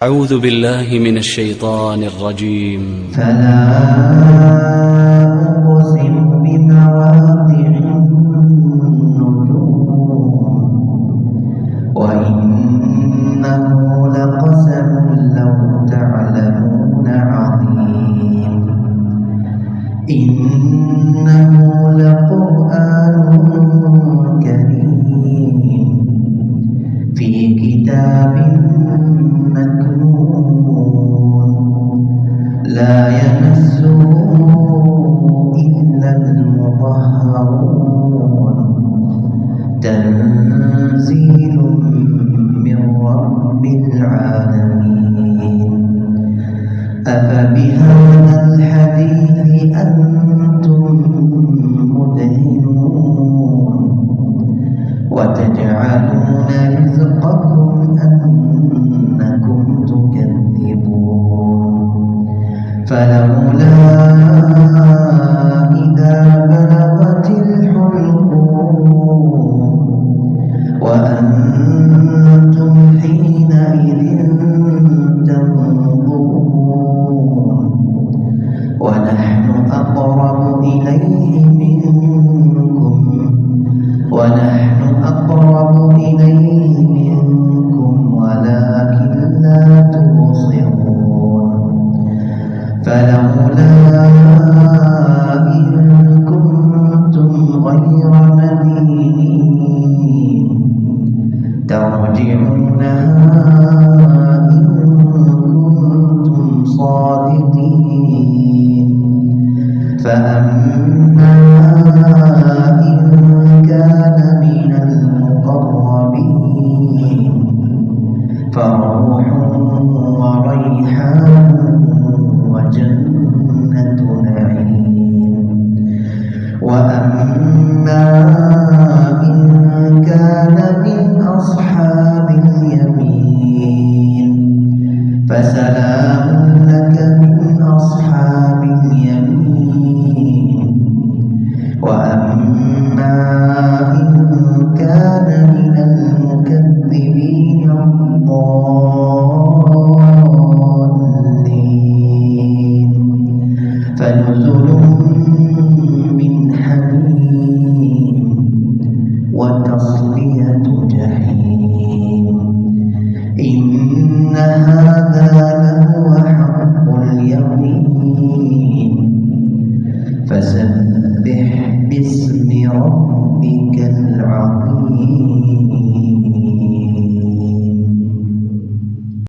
أعوذ بالله من الشيطان الرجيم. فلا أقسم بمواقع النجوم وإنه لقسم لو تعلمون عظيم إنه لقرآن كريم في كتاب لا يمسه إلا المطهرون تنزيل من رب العالمين أفبهذا الحديث أنتم مدهنون وتجعلون رزقكم أنكم تكذبون فلولا إذا بلغت الحلقوم وأنتم حينئذ تنظرون ونحن أقرب إليه منكم ولكن لا تبصرون فلولا إن كنتم غير مدينين ترجعونها إن كنتم صادقين فأما إن كان من المقربين فروح وريحان وجنة نعيم وأما إن كان من أصحاب اليمين فسلام لك من أصحاب اليمين وأما إن كان من المكذبين الضالين فنزل من حميم وتصلية جحيم إن هذا لهو حق اليقين فسبح باسم ربك العظيم.